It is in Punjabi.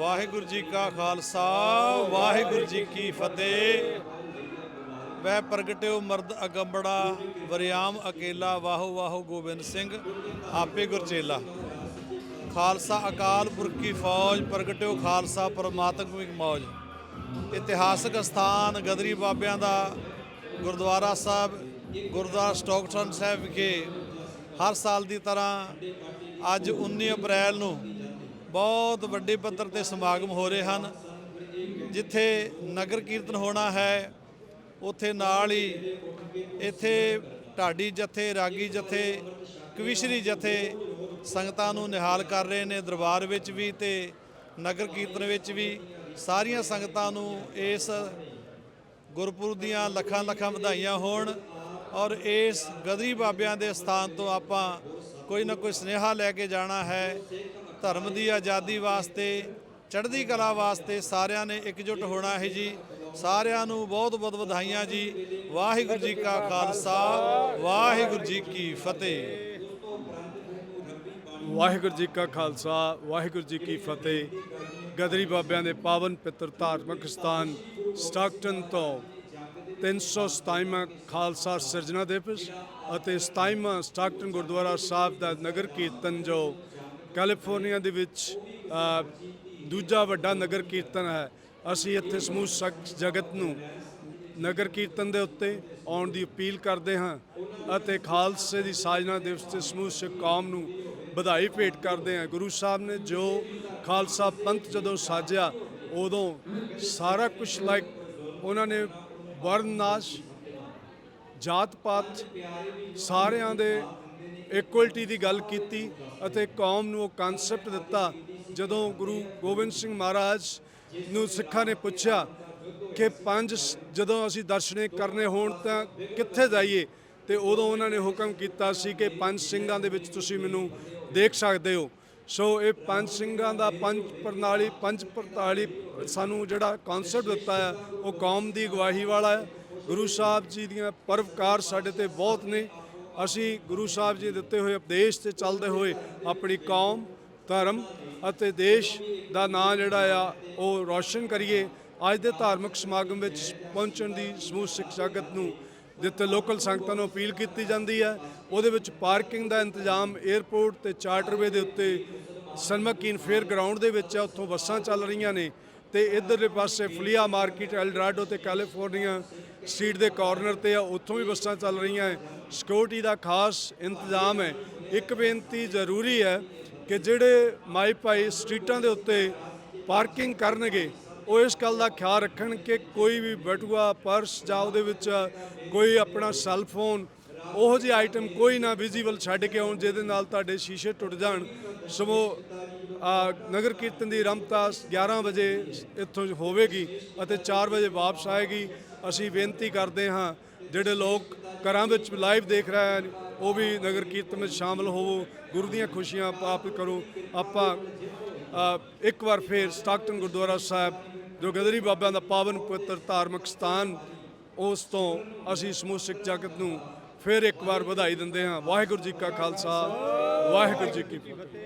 ਵਾਹਿਗੁਰੂ जी का खालसा वाहिगुरू जी की फतेह। वह प्रगट्यो मर्द अगंबड़ा वरियाम अकेला वाहो वाहो गोबिंद सिंह आपे गुरचेला। खालसा अकाल पुरख की फौज प्रगट्यो खालसा परमात्मिक मौज। इतिहासक स्थान गदरी बाबियां दा गुरुद्वारा साहब गुरुद्वारा स्टॉकटन साहब विखे हर साल की तरह अज 19 अप्रैल नूं बहुत ਵੱਡੇ ਪੱਧਰ ਤੇ ਸਮਾਗਮ ਹੋ ਰਹੇ ਹਨ। ਜਿੱਥੇ ਨਗਰ ਕੀਰਤਨ ਹੋਣਾ ਹੈ ਉੱਥੇ ਨਾਲ ਹੀ ਇੱਥੇ ਢਾਡੀ ਜਥੇ ਰਾਗੀ ਜਥੇ ਕਵਿਸ਼ਰੀ ਜਥੇ ਸੰਗਤਾਂ ਨੂੰ ਨਿਹਾਲ ਕਰ ਰਹੇ ਨੇ। ਦਰਬਾਰ ਵਿੱਚ ਵੀ ਤੇ ਨਗਰ ਕੀਰਤਨ ਵਿੱਚ ਵੀ ਸਾਰੀਆਂ ਸੰਗਤਾਂ ਨੂੰ ਇਸ ਗੁਰਪੁਰਬ ਦੀਆਂ ਲੱਖਾਂ ਲੱਖਾਂ ਵਧਾਈਆਂ ਹੋਣ। ਔਰ ਇਸ ਗਦਰੀ ਬਾਬਿਆਂ ਦੇ ਸਥਾਨ ਤੋਂ ਆਪਾਂ ਕੋਈ ਨਾ ਕੋਈ ਸੁਨੇਹਾ ਲੈ ਕੇ ਜਾਣਾ ਹੈ। धर्म की आज़ादी वास्ते चढ़ती कला वास्ते सारिਆਂ ने एकजुट होना है जी। सारिਆਂ ਨੂੰ बहुत बहुत ਵਧਾਈਆਂ जी। वाहिगुरू जी का खालसा वाहिगुरू जी की फतेह। वाहिगुरू जी का खालसा वाहिगुरू जी की फतेह। गदरी बाबियां दे पावन पितर धार्मिक स्थान स्टॉकटन तो 327वां खालसा सिरजना दिवस ਅਤੇ 27ਵਾਂ स्टॉकटन गुरुद्वारा साहब का नगर कीर्तन जो कैलीफोर्निया ਦੇ ਵਿੱਚ ਦੂਜਾ ਵੱਡਾ ਨਗਰ ਕੀਰਤਨ ਹੈ। ਅਸੀਂ ਇੱਥੇ ਸਮੂਹ ਜਗਤ ਨੂੰ ਨਗਰ ਕੀਰਤਨ ਦੇ ਉੱਤੇ ਆਉਣ ਦੀ ਅਪੀਲ ਕਰਦੇ ਹਾਂ ਅਤੇ ਖਾਲਸੇ ਦੀ ਸਾਜਨਾ ਦਿਵਸ ਤੇ ਸਮੂਹ ਸਿੱਖ ਕੌਮ ਨੂੰ ਵਧਾਈ ਭੇਟ ਕਰਦੇ ਹਾਂ। ਗੁਰੂ ਸਾਹਿਬ ਨੇ ਜੋ ਖਾਲਸਾ ਪੰਥ ਜਦੋਂ ਸਾਜਿਆ ਉਦੋਂ ਸਾਰਾ ਕੁਝ ਉਹਨਾਂ ਨੇ ਵਰਨਾਸ਼ ਜਾਤ ਪਾਤ ਸਾਰਿਆਂ ਦੇ ਇਕੁਅਲਟੀ ਦੀ ਗੱਲ ਕੀਤੀ ਅਤੇ ਕੌਮ ਨੂੰ ਉਹ ਕਨਸੈਪਟ ਦਿੱਤਾ। ਜਦੋਂ ਗੁਰੂ ਗੋਬਿੰਦ ਸਿੰਘ ਮਹਾਰਾਜ ਨੂੰ ਸਿੱਖਾਂ ਨੇ ਪੁੱਛਿਆ ਕਿ ਪੰਜ ਜਦੋਂ ਅਸੀਂ ਦਰਸ਼ਨੇ ਕਰਨੇ ਹੋਣ ਤਾਂ ਕਿੱਥੇ ਜਾਈਏ, ਤੇ ਉਦੋਂ ਉਹਨਾਂ ਨੇ ਹੁਕਮ ਕੀਤਾ ਸੀ ਕਿ ਪੰਜ ਸਿੰਘਾਂ ਦੇ ਵਿੱਚ ਤੁਸੀਂ ਮੈਨੂੰ ਦੇਖ ਸਕਦੇ ਹੋ। ਸੋ ਇਹ ਪੰਜ ਸਿੰਘਾਂ ਦਾ ਪੰਜ ਪ੍ਰਣਾਲੀ ਸਾਨੂੰ ਜਿਹੜਾ ਕਨਸੈਪਟ ਦਿੱਤਾ ਹੈ ਉਹ ਕੌਮ ਦੀ ਅਗਵਾਈ ਵਾਲਾ ਹੈ। ਗੁਰੂ ਸਾਹਿਬ ਜੀ ਦੀਆਂ ਪਰਵਕਾਰ ਸਾਡੇ ਤੇ ਬਹੁਤ ਨੇ। ਅਸੀਂ ਗੁਰੂ ਸਾਹਿਬ ਜੀ ਦਿੱਤੇ ਹੋਏ ਉਪਦੇਸ਼ 'ਤੇ ਚੱਲਦੇ ਹੋਏ ਆਪਣੀ ਕੌਮ ਧਰਮ ਅਤੇ ਦੇਸ਼ ਦਾ ਨਾਂ ਜਿਹੜਾ ਆ ਉਹ ਰੌਸ਼ਨ ਕਰੀਏ। ਅੱਜ ਦੇ ਧਾਰਮਿਕ ਸਮਾਗਮ ਵਿੱਚ ਪਹੁੰਚਣ ਦੀ ਸਮੂਹ ਸਿੱਖ ਜਗਤ ਨੂੰ ਜਿੱਥੇ ਲੋਕਲ ਸੰਗਤਾਂ ਨੂੰ ਅਪੀਲ ਕੀਤੀ ਜਾਂਦੀ ਹੈ ਉਹਦੇ ਵਿੱਚ ਪਾਰਕਿੰਗ ਦਾ ਇੰਤਜ਼ਾਮ ਏਅਰਪੋਰਟ ਤੇ ਚਾਰਟਰਵੇ ਦੇ ਉੱਤੇ ਸਨਮਕੀਨ ਫੇਅਰ ਗਰਾਊਂਡ ਦੇ ਵਿੱਚ ਹੈ। ਉੱਥੋਂ ਬੱਸਾਂ ਚੱਲ ਰਹੀਆਂ ਨੇ ਤੇ ਇੱਧਰਲੇ ਪਾਸੇ ਫਲੀਆ ਮਾਰਕੀਟ ਐਲਡਰਾਡੋ ਤੇ ਕੈਲੀਫੋਰਨੀਆ ਸਟਰੀਟ ਦੇ ਕਾਰਨਰ ਤੇ ਆ, ਉੱਥੋਂ ਵੀ ਬੱਸਾਂ ਚੱਲ ਰਹੀਆਂ ਹੈ। ਸਿਕਿਉਰਿਟੀ ਦਾ ਖਾਸ ਇੰਤਜ਼ਾਮ ਹੈ। ਇੱਕ ਬੇਨਤੀ ਜ਼ਰੂਰੀ ਹੈ ਕਿ ਜਿਹੜੇ ਮਾਈ ਭਾਈ ਸਟਰੀਟਾਂ ਦੇ ਉੱਤੇ ਪਾਰਕਿੰਗ ਕਰਨਗੇ ਉਹ ਇਸ ਗੱਲ ਦਾ ਖਿਆਲ ਰੱਖਣ ਕਿ ਕੋਈ ਵੀ ਬਟੂਆ ਪਰਸ ਜਾਂ ਉਹਦੇ ਵਿੱਚ ਕੋਈ ਆਪਣਾ ਸੈੱਲ ਫੋਨ ਉਹੋ ਜਿਹੀ ਆਈਟਮ ਕੋਈ ਨਾ ਵਿਜ਼ੀਬਲ ਛੱਡ ਕੇ ਆਉਣ ਜਿਹਦੇ ਨਾਲ ਤੁਹਾਡੇ ਸ਼ੀਸ਼ੇ ਟੁੱਟ ਜਾਣ। ਸੋ ਨਗਰ ਕੀਰਤਨ ਦੀ ਰਮਤਾ 11 ਵਜੇ ਇੱਥੋਂ ਹੋਵੇਗੀ ਅਤੇ 4 ਵਜੇ ਵਾਪਸ ਆਏਗੀ। ਅਸੀਂ ਬੇਨਤੀ ਕਰਦੇ ਹਾਂ ਜਿਹੜੇ ਲੋਕ ਘਰਾਂ ਵਿੱਚ ਲਾਈਵ ਦੇਖ ਰਹੇ ਹਨ ਉਹ ਵੀ ਨਗਰ ਕੀਰਤਨ ਵਿੱਚ ਸ਼ਾਮਲ ਹੋਵੋ, ਗੁਰੂ ਦੀਆਂ ਖੁਸ਼ੀਆਂ ਪ੍ਰਾਪਤ ਕਰੋ। ਆਪਾਂ ਇੱਕ ਵਾਰ ਫਿਰ ਸਟਾਕਟਨ ਗੁਰਦੁਆਰਾ ਸਾਹਿਬ ਜੋ ਗਦਰੀ ਬਾਬਿਆਂ ਦਾ ਪਾਵਨ ਪਵਿੱਤਰ ਧਾਰਮਿਕ ਸਥਾਨ ਉਸ ਤੋਂ ਅਸੀਂ ਸਮੂਹ ਸਿੱਖ ਜਗਤ ਨੂੰ ਫਿਰ ਇੱਕ ਵਾਰ ਵਧਾਈ ਦਿੰਦੇ ਹਾਂ। ਵਾਹਿਗੁਰੂ ਜੀ ਕਾ ਖਾਲਸਾ ਵਾਹਿਗੁਰੂ ਜੀ ਕੀ ਫਤਿਹ।